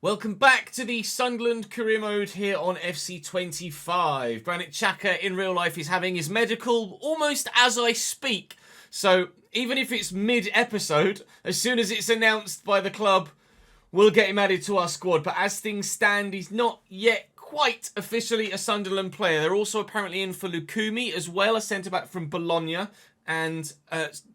Welcome back to the Sunderland Career Mode here on FC25. Granit Xhaka in real life is having his medical almost as I speak. So even if it's mid-episode, as soon as it's announced by the club, we'll get him added to our squad. But as things stand, he's not yet quite officially a Sunderland player. They're also apparently in for Lukumi as well, a centre-back from Bologna. And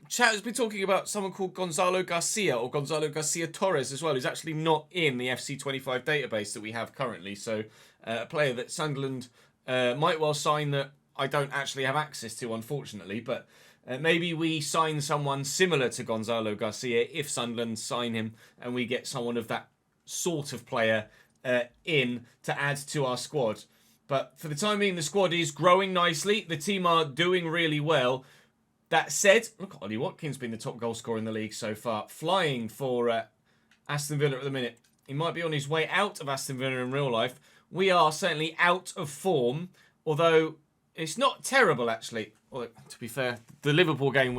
Chat has been talking about someone called Gonzalo Garcia or Gonzalo Garcia Torres as well, who's actually not in the FC25 database that we have currently. So a player that Sunderland might well sign that I don't actually have access to, unfortunately. But maybe we sign someone similar to Gonzalo Garcia if Sunderland sign him and we get someone of that sort of player in to add to our squad. But for the time being, the squad is growing nicely. The team are doing really well. That said, look, Ollie Watkins been the top goal scorer in the league so far. Flying for Aston Villa at the minute. He might be on his way out of Aston Villa in real life. We are certainly out of form, although it's not terrible, actually. Well, to be fair, the Liverpool game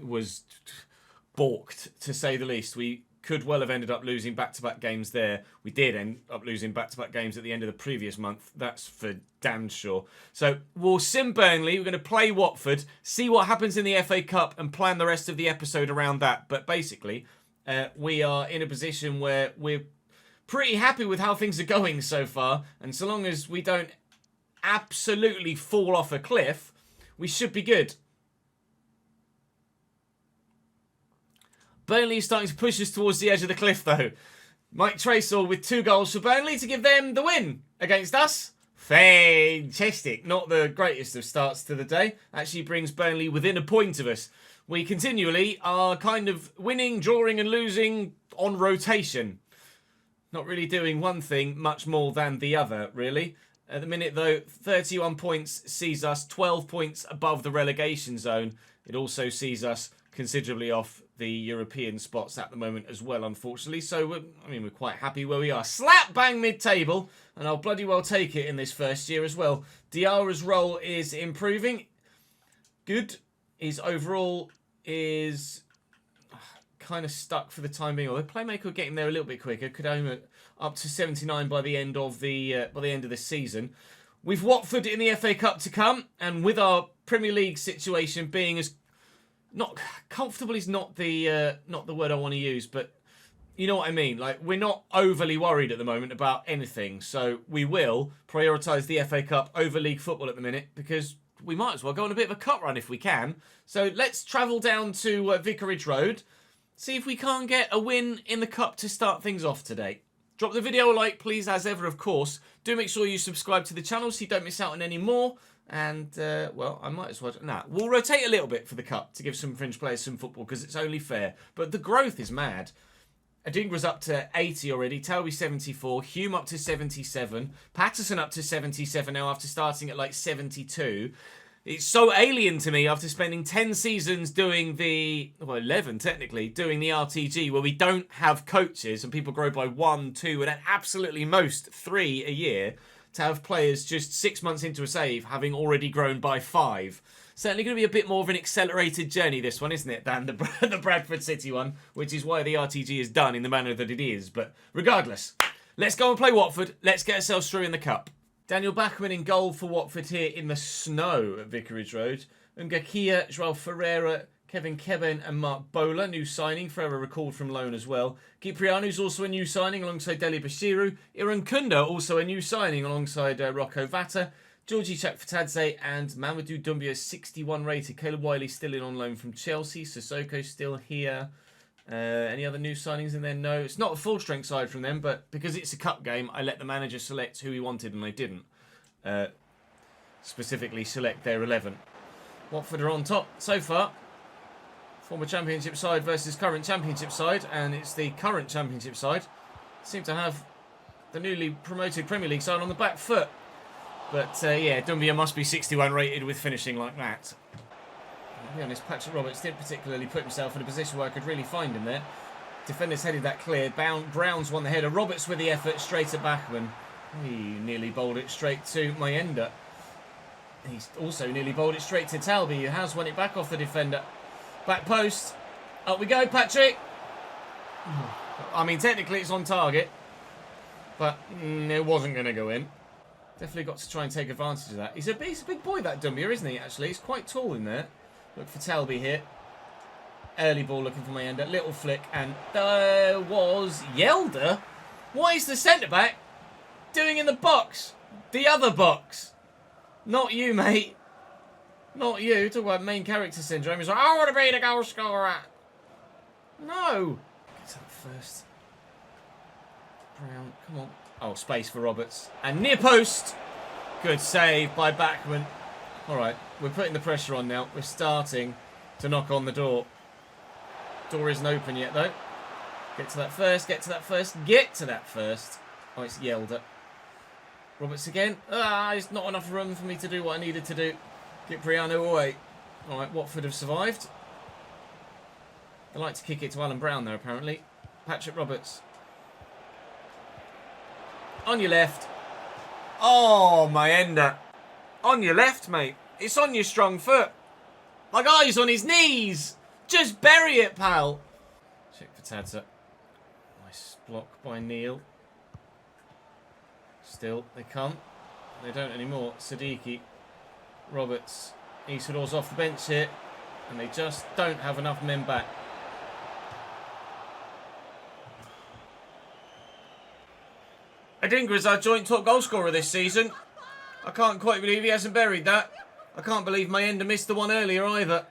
was balked, to say the least. We could well have ended up losing back-to-back games there. We did end up losing back-to-back games at the end of the previous month. That's for damn sure. So we'll sim Burnley. We're going to play Watford, see what happens in the FA Cup and plan the rest of the episode around that. But basically, we are in a position where we're pretty happy with how things are going so far. And so long as we don't absolutely fall off a cliff, we should be good. Burnley is starting to push us towards the edge of the cliff, though. Mike Tracel with 2 goals for Burnley to give them the win against us. Fantastic. Not the greatest of starts to the day. Actually brings Burnley within a point of us. We continually are kind of winning, drawing and losing on rotation. Not really doing one thing much more than the other, really. At the minute, though, 31 points sees us 12 points above the relegation zone. It also sees us considerably off the European spots at the moment as well, unfortunately. So, we're quite happy where we are. Slap bang mid-table, and I'll bloody well take it in this first year as well. Diarra's role is improving. Good. His overall is kind of stuck for the time being. Although Playmaker will get him there a little bit quicker. Could aim up to 79 by the end of this season. We've Watford in the FA Cup to come, and with our Premier League situation being as not comfortable is not the word I want to use, but you know what I mean. Like, we're not overly worried at the moment about anything, so we will prioritise the FA Cup over league football at the minute because we might as well go on a bit of a cut run if we can. So let's travel down to Vicarage Road, see if we can't get a win in the cup to start things off today. Drop the video a like, please, as ever, of course. Do make sure you subscribe to the channel so you don't miss out on any more. And, well, I might as well... we'll rotate a little bit for the cup to give some fringe players some football because it's only fair. But the growth is mad. Adingra's up to 80 already. Talby 74. Hume up to 77. Patterson up to 77 now after starting at, 72. It's so alien to me after spending 10 seasons doing 11 technically, doing the RTG where we don't have coaches and people grow by 1, 2 and at absolutely most 3 a year, to have players just 6 months into a save having already grown by 5. Certainly going to be a bit more of an accelerated journey, this one, isn't it, than the Bradford City one, which is why the RTG is done in the manner that it is. But regardless, let's go and play Watford. Let's get ourselves through in the cup. Daniel Bachmann in goal for Watford here in the snow at Vicarage Road. Ngakia, Joao Ferreira, Kevin Keben and Mark Bowler, new signing, forever recalled from loan as well. Kiprianu's also a new signing alongside Deli Bashiru. Iran Kunda, also a new signing alongside Rocco Vata. Georgie Chakfatadze and Mamadou Doumbia, 61 rated. Caleb Wiley still in on loan from Chelsea. Sissoko still here. Any other new signings in there? No. It's not a full-strength side from them, but because it's a cup game, I let the manager select who he wanted and they didn't specifically select their 11. Watford are on top so far. Former Championship side versus current Championship side, and it's the current Championship side. Seem to have the newly promoted Premier League side on the back foot. But, yeah, Doumbia must be 61 rated with finishing like that. To be honest, Patrick Roberts didn't particularly put himself in a position where I could really find him there. Defenders headed that clear. Browns won the header. Roberts with the effort straight at Bachmann. He nearly bowled it straight to Mayenda. He's also nearly bowled it straight to Talby, who has won it back off the defender. Back post. Up we go, Patrick. I mean, technically it's on target. But it wasn't going to go in. Definitely got to try and take advantage of that. He's a big boy, that Dumbia, isn't he, actually? He's quite tall in there. Look for Talby here. Early ball looking for Mayenda. Little flick. And there was Yelder. What is the centre-back doing in the box? The other box. Not you, mate. Not you. Talk about main character syndrome. He's like, I want to be the goal scorer. No. Get to that first. Brown. Come on. Oh, space for Roberts. And near post. Good save by Backman. All right. We're putting the pressure on now. We're starting to knock on the door. Door isn't open yet, though. Get to that first. Get to that first. Get to that first. Oh, it's Yelder. Roberts again. There's not enough room for me to do what I needed to do. Get Briano away. All right, Watford have survived. They like to kick it to Alan Brown, though, apparently. Patrick Roberts. On your left. Oh, Mayenda. On your left, mate. It's on your strong foot. My guy's on his knees. Just bury it, pal. Check for Tadza. Nice block by Neil. Still, they come. They don't anymore. Siddiqui. Roberts. Isidor's off the bench here. And they just don't have enough men back. Adingra is our joint top goal scorer this season. I can't quite believe he hasn't buried that. I can't believe Mayenda missed the one earlier either.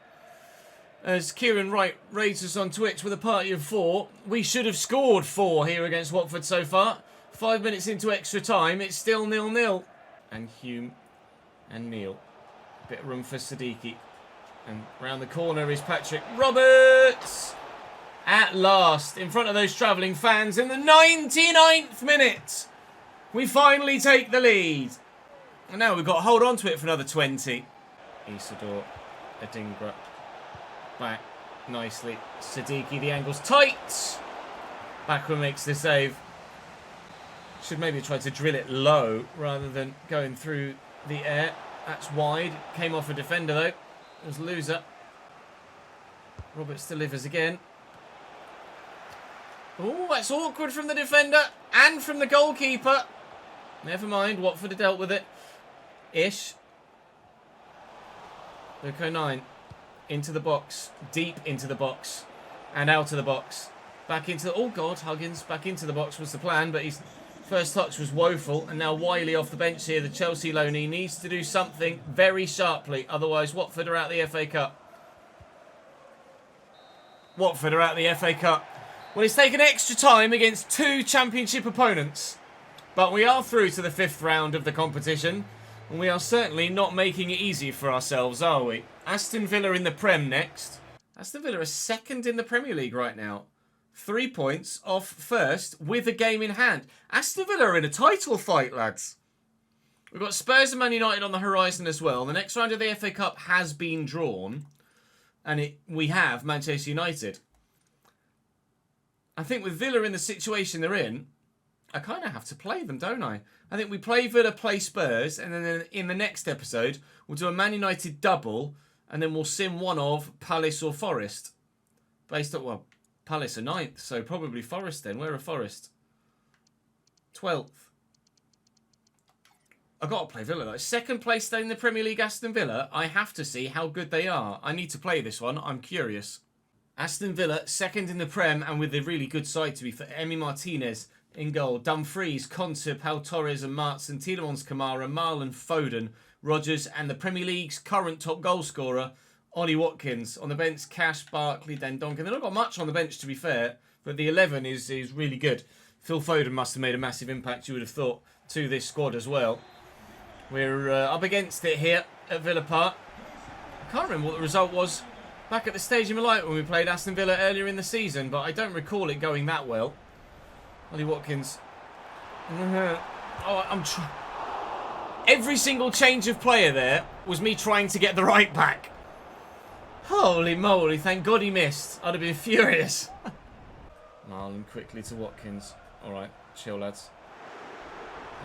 As Kieran Wright rates us on Twitch with a party of 4, we should have scored 4 here against Watford so far. 5 minutes into extra time, it's still 0-0. And Hume and Neil. A bit of room for Siddiqui. And round the corner is Patrick Roberts. At last, in front of those travelling fans in the 99th minute. We finally take the lead. And now we've got to hold on to it for another 20. Isidore, Adingra. Back nicely. Siddiqui, the angle's tight. Backward makes the save. Should maybe try to drill it low rather than going through the air. That's wide. Came off a defender though. It was loser. Roberts delivers again. Oh, that's awkward from the defender and from the goalkeeper. Never mind, Watford have dealt with it. Ish. Luke 09. Into the box. Deep into the box. And out of the box. Back into the... Oh, God, Huggins back into the box was the plan, but his first touch was woeful. And now Wiley off the bench here. The Chelsea loanee needs to do something very sharply. Otherwise, Watford are out the FA Cup. Watford are out the FA Cup. Well, it's taken extra time against 2 championship opponents. But we are through to the 5th round of the competition. And we are certainly not making it easy for ourselves, are we? Aston Villa in the Prem next. Aston Villa are 2nd in the Premier League right now. 3 points off first with a game in hand. Aston Villa are in a title fight, lads. We've got Spurs and Man United on the horizon as well. The next round of the FA Cup has been drawn. And we have Manchester United. I think with Villa in the situation they're in, I kind of have to play them, don't I? I think we play Villa, play Spurs, and then in the next episode, we'll do a Man United double, and then we'll sim one of Palace or Forest. Based on, well, Palace are 9th, so probably Forest then. Where are Forest? 12th. I've got to play Villa, though. 2nd place stay in the Premier League, Aston Villa. I have to see how good they are. I need to play this one. I'm curious. Aston Villa, 2nd in the Prem, and with a really good side to be for Emi Martinez in goal. Dumfries, Conte, Pau Torres and Martson, Tielemans, Kamara, Marlon, Foden, Rodgers, and the Premier League's current top goal scorer, Ollie Watkins. On the bench, Cash, Barkley, Dendonk. They've not got much on the bench, to be fair, but the 11 is really good. Phil Foden must have made a massive impact, you would have thought, to this squad as well. We're up against it here at Villa Park. I can't remember what the result was back at the Stadium of Light when we played Aston Villa earlier in the season, but I don't recall it going that well. Ollie Watkins. Oh, every single change of player there was me trying to get the right back. Holy moly, thank God he missed. I'd have been furious. Marlon quickly to Watkins. Alright, chill lads.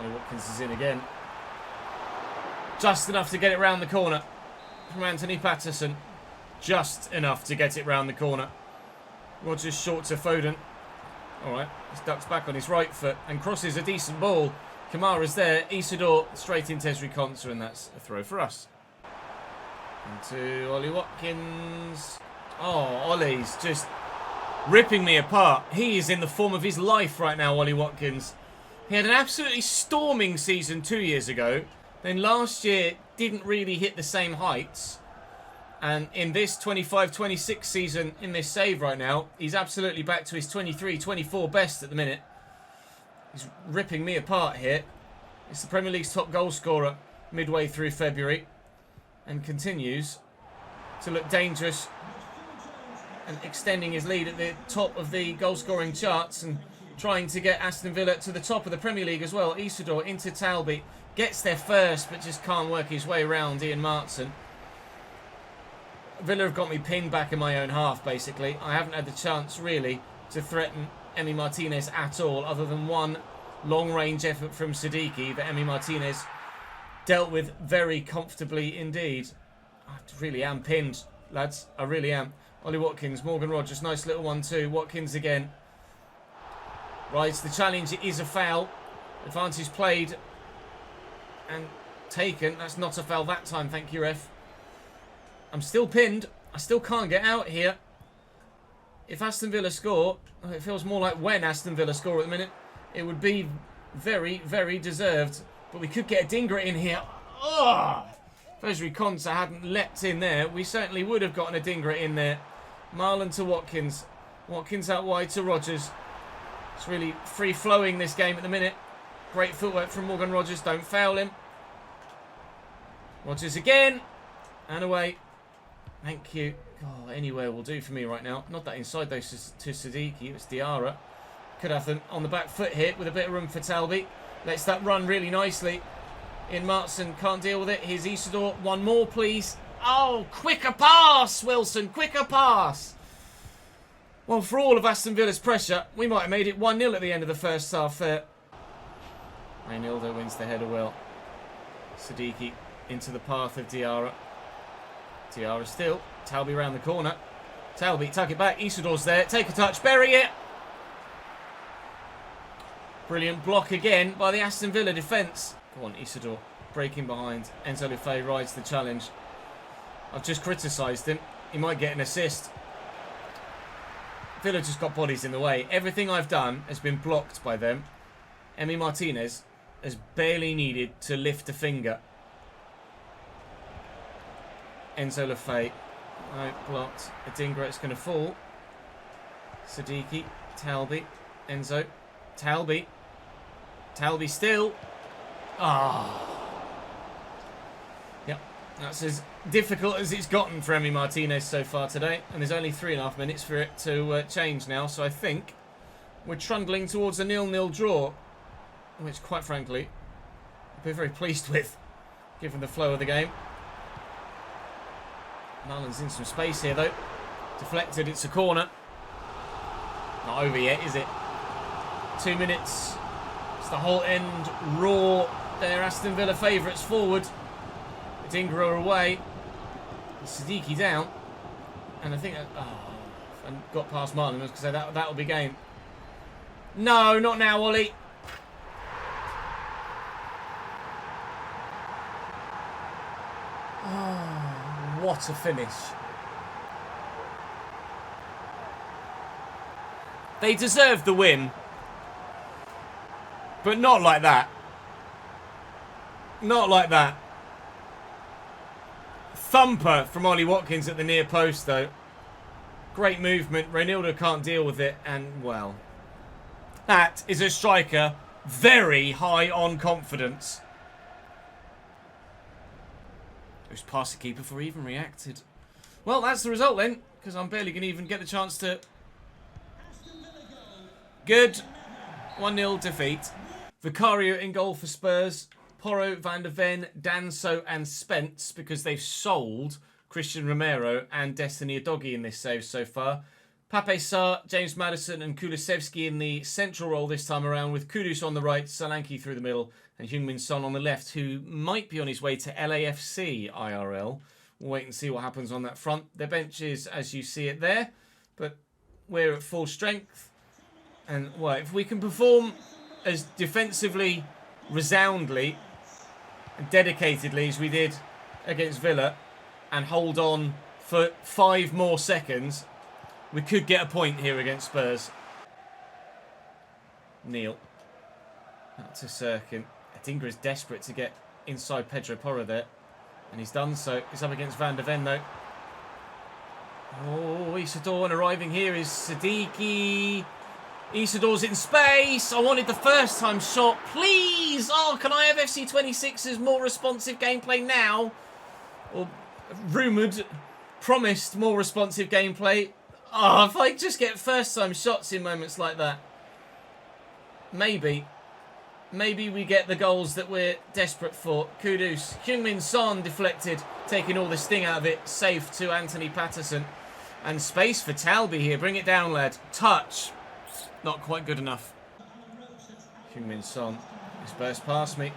Ollie Watkins is in again. Just enough to get it round the corner from Anthony Patterson. Just enough to get it round the corner. Rodgers short to Foden. All right, he ducks back on his right foot and crosses a decent ball. Kamara's there. Isidore straight into Esri Konsa, and that's a throw for us. And to Ollie Watkins. Oh, Ollie's just ripping me apart. He is in the form of his life right now, Ollie Watkins. He had an absolutely storming season 2 years ago. Then last year didn't really hit the same heights. And in this 25-26 season, in this save right now, he's absolutely back to his 23-24 best at the minute. He's ripping me apart here. It's the Premier League's top goal scorer midway through February. And continues to look dangerous. And extending his lead at the top of the goal-scoring charts. And trying to get Aston Villa to the top of the Premier League as well. Isidore into Talby. Gets there first, but just can't work his way around Ian Martson. Villa have got me pinned back in my own half, basically. I haven't had the chance, really, to threaten Emi Martinez at all, other than one long-range effort from Siddiqui that Emi Martinez dealt with very comfortably indeed. I really am pinned, lads. I really am. Ollie Watkins, Morgan Rogers, nice little 1-2. Watkins again. Rides the challenge. It is a foul. Advantage played and taken. That's not a foul that time, thank you, ref. I'm still pinned. I still can't get out here. If Aston Villa score, it feels more like when Aston Villa score at the minute, it would be very, very deserved. But we could get a dinger in here. Oh! If Esri Konsa hadn't leapt in there, we certainly would have gotten a dinger in there. Marlon to Watkins. Watkins out wide to Rogers. It's really free-flowing, this game at the minute. Great footwork from Morgan Rogers. Don't foul him. Rogers again. And away. Thank you. Oh, anywhere will do for me right now. Not that inside though to Siddiqui. It's Diarra. Could have them on the back foot here with a bit of room for Talby. Lets that run really nicely. In Martson can't deal with it. Here's Isidore. One more, please. Oh, quicker pass, Wilson. Quicker pass. Well, for all of Aston Villa's pressure, we might have made it 1-0 at the end of the first half there. Reinildo wins the header well. Siddiqui into the path of Diarra. Diarra still. Talby round the corner. Talby, tuck it back. Isidore's there. Take a touch. Bury it. Brilliant block again by the Aston Villa defence. Go on, Isidore. Breaking behind. Enzo Lefebvre rides the challenge. I've just criticised him. He might get an assist. Villa just got bodies in the way. Everything I've done has been blocked by them. Emi Martinez has barely needed to lift a finger. Enzo Lefebvre. Right, blocked. Adingra, it's going to fall. Siddiqui. Talby. Enzo. Talby. Talby still. Ah. Yep. That's as difficult as it's gotten for Emi Martinez so far today. And there's only 3.5 minutes for it to change now. So I think we're trundling towards a 0-0 draw. Which, quite frankly, I'd be very pleased with, given the flow of the game. Marlon's in some space here, though. Deflected, it's a corner. Not over yet, is it? 2 minutes. It's the whole end raw. There, Aston Villa favourites forward. Adingra away. Siddiqui down. And I think... and got past Marlon. I was going to say that'll be game. No, not now, Ollie. What a finish. They deserved the win. But not like that. Not like that. Thumper from Ollie Watkins at the near post, though. Great movement. Reinildo can't deal with it. And, well, that is a striker very high on confidence. Who's past the keeper before he even reacted. Well, that's the result then, because I'm barely going to even get the chance to... Good. 1-0 defeat. Vicario in goal for Spurs. Porro, Van der Ven, Danso and Spence, because they've sold Christian Romero and Destiny Adogi in this save so far. Pape Sarr, James Maddison and Kulusevski in the central role this time around, with Kudus on the right, Solanke through the middle, and Heung-min Son on the left, who might be on his way to LAFC IRL. We'll wait and see what happens on that front. Their bench is as you see it there, but we're at full strength. And, well, if we can perform as defensively, resoundly, and dedicatedly as we did against Villa, and hold on for 5 more seconds, we could get a point here against Spurs. Neil. Out to Sirkin. Adingra is desperate to get inside Pedro Porro there. And he's done so. He's up against Van de Ven though. Oh, Isidore, and arriving here is Siddiqui. Isidore's in space. I wanted the first time shot. Please! Oh, can I have FC26's more responsive gameplay now? Or rumoured, promised more responsive gameplay. Oh, if I just get first time shots in moments like that. Maybe we get the goals that we're desperate for. Kudus. Heung-min Son deflected, taking all the sting out of it. Safe to Anthony Patterson. And space for Talby here. Bring it down, lad. Touch. Not quite good enough. Heung-min Son is burst past me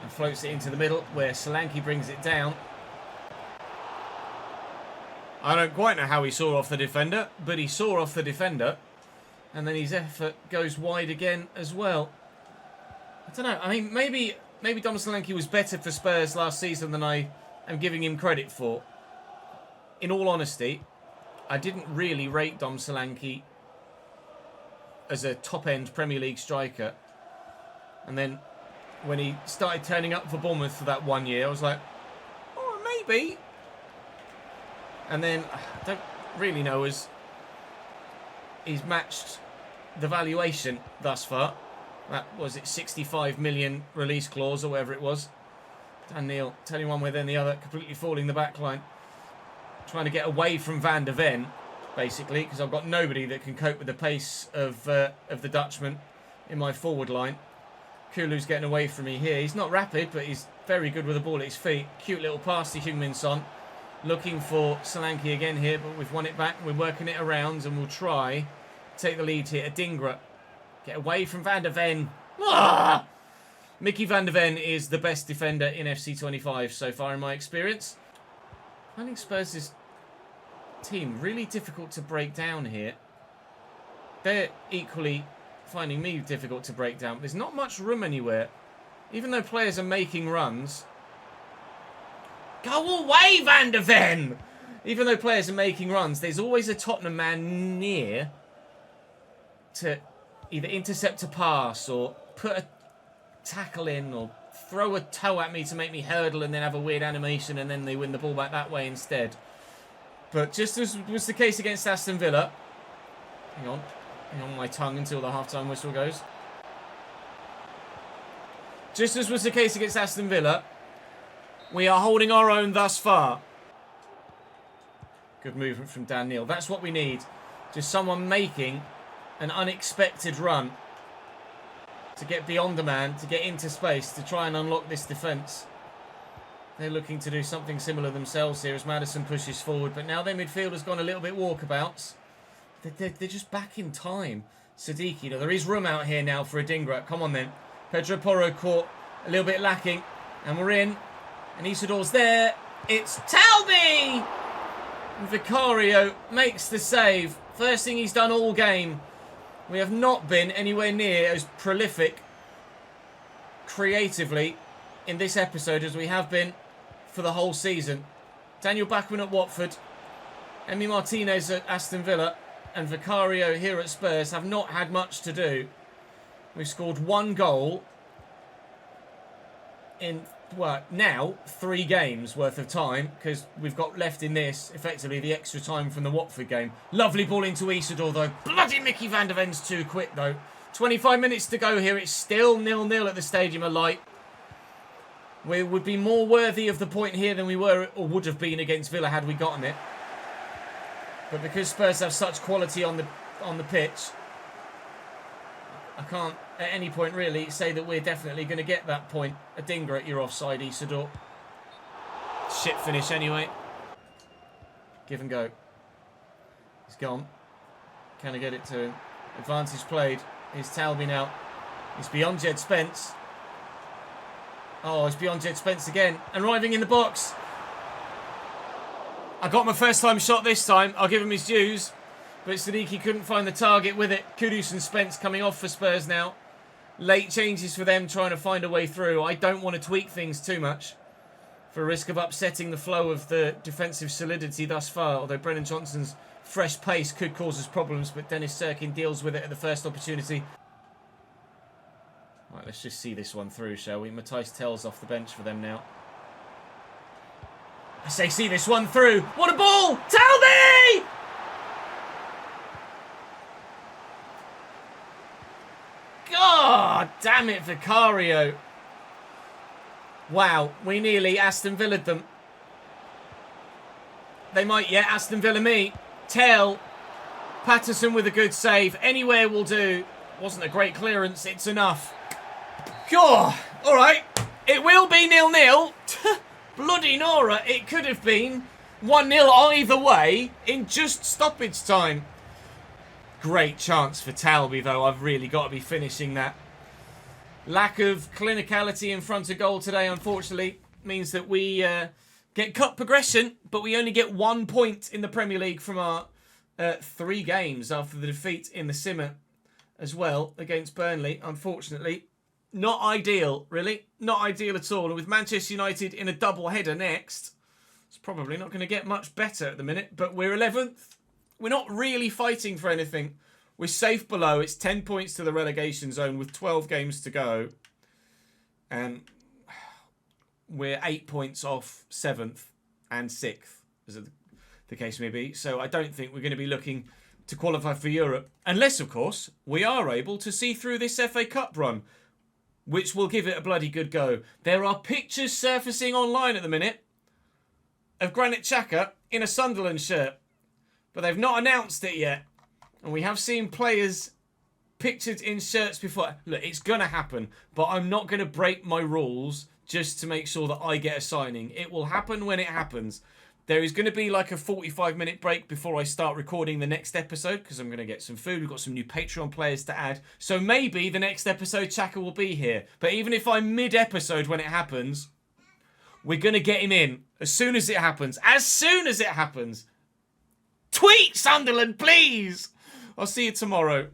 and floats it into the middle where Solanke brings it down. I don't quite know how he saw off the defender, but he saw off the defender. And then his effort goes wide again as well. I don't know. I mean, maybe Dom Solanke was better for Spurs last season than I am giving him credit for. In all honesty, I didn't really rate Dom Solanke as a top-end Premier League striker. And then when he started turning up for Bournemouth for that 1 year, I was like, oh, maybe. And then I don't really know as he's matched the valuation thus far. That was it, 65 million release clause or whatever it was. Dan Neil telling one way then the other, completely falling the back line. Trying to get away from Van de Ven, basically, because I've got nobody that can cope with the pace of the Dutchman in my forward line. Kulu's getting away from me here. He's not rapid, but he's very good with the ball at his feet. Cute little pass to Heung-min Son. Looking for Solanke again here, but we've won it back. We're working it around, and we'll try take the lead here. Adingra. Get away from Van de Ven. Ah! Mickey Van de Ven is the best defender in FC25 so far in my experience. I think Spurs' team really difficult to break down here. They're equally finding me difficult to break down. There's not much room anywhere. Even though players are making runs. Go away, Van de Ven! Even though players are making runs, there's always a Tottenham man near to either intercept a pass or put a tackle in or throw a toe at me to make me hurdle and then have a weird animation and then they win the ball back that way instead. But just as was the case against Aston Villa. Hang on my tongue until the half-time whistle goes. Just as was the case against Aston Villa, we are holding our own thus far. Good movement from Dan Neil. That's what we need. Just someone making an unexpected run to get beyond the man, to get into space, to try and unlock this defence. They're looking to do something similar themselves here as Maddison pushes forward. But now their midfield has gone a little bit walkabouts. They're just back in time. Siddiqui, you know, there is room out here now for Adingra. Come on then. Pedro Porro caught a little bit lacking. And we're in. And Isidore's there. It's Talby! And Vicario makes the save. First thing he's done all game. We have not been anywhere near as prolific creatively in this episode as we have been for the whole season. Daniel Bachmann at Watford, Emi Martinez at Aston Villa, and Vicario here at Spurs have not had much to do. We've scored 1 goal in, well, now 3 games worth of time, because we've got left in this, effectively, the extra time from the Watford game. Lovely ball into Isidore, though. Bloody Mickey Van de Ven's too quick, though. 25 minutes to go here. It's still 0-0 at the Stadium of Light. We would be more worthy of the point here than we were, or would have been against Villa had we gotten it. But because Spurs have such quality on the pitch, I can't at any point really say that we're definitely going to get that point. Adingra, you're offside, Isidore. Shit finish anyway. Give and go. He's gone. Can I get it to him? Advantage played. Here's Talby now. He's beyond Jed Spence. Oh, he's beyond Jed Spence again. And arriving in the box. I got my first time shot this time. I'll give him his dues. But Siddiqui couldn't find the target with it. Kudus and Spence coming off for Spurs now. Late changes for them trying to find a way through. I don't want to tweak things too much for risk of upsetting the flow of the defensive solidity thus far. Although Brennan Johnson's fresh pace could cause us problems. But Dennis Sirkin deals with it at the first opportunity. Right, let's just see this one through, shall we? Matthijs Tel's off the bench for them now. I say see this one through. What a ball! Talby! God damn it, Vicario. Wow, we nearly Aston Villa'd them. They might yet Aston Villa me. Tell. Patterson with a good save. Anywhere will do. Wasn't a great clearance. It's enough. God. All right. It will be 0-0. Bloody Nora. It could have been 1-0 either way in just stoppage time. Great chance for Talby, though. I've really got to be finishing that. Lack of clinicality in front of goal today, unfortunately, means that we get cut progression, but we only get 1 point in the Premier League from our 3 games after the defeat in the Simmer as well against Burnley, unfortunately. Not ideal, really. Not ideal at all. And with Manchester United in a double-header next, it's probably not going to get much better at the minute, but we're 11th. We're not really fighting for anything. We're safe below. It's 10 points to the relegation zone with 12 games to go. And we're 8 points off 7th and 6th, as the case may be. So I don't think we're going to be looking to qualify for Europe. Unless, of course, we are able to see through this FA Cup run, which will give it a bloody good go. There are pictures surfacing online at the minute of Granit Xhaka in a Sunderland shirt. But they've not announced it yet. And we have seen players pictured in shirts before. Look, it's going to happen. But I'm not going to break my rules just to make sure that I get a signing. It will happen when it happens. There is going to be like a 45-minute break before I start recording the next episode. Because I'm going to get some food. We've got some new Patreon players to add. So maybe the next episode Xhaka will be here. But even if I'm mid-episode when it happens, we're going to get him in. As soon as it happens. As soon as it happens. Tweet Sunderland, please! I'll see you tomorrow.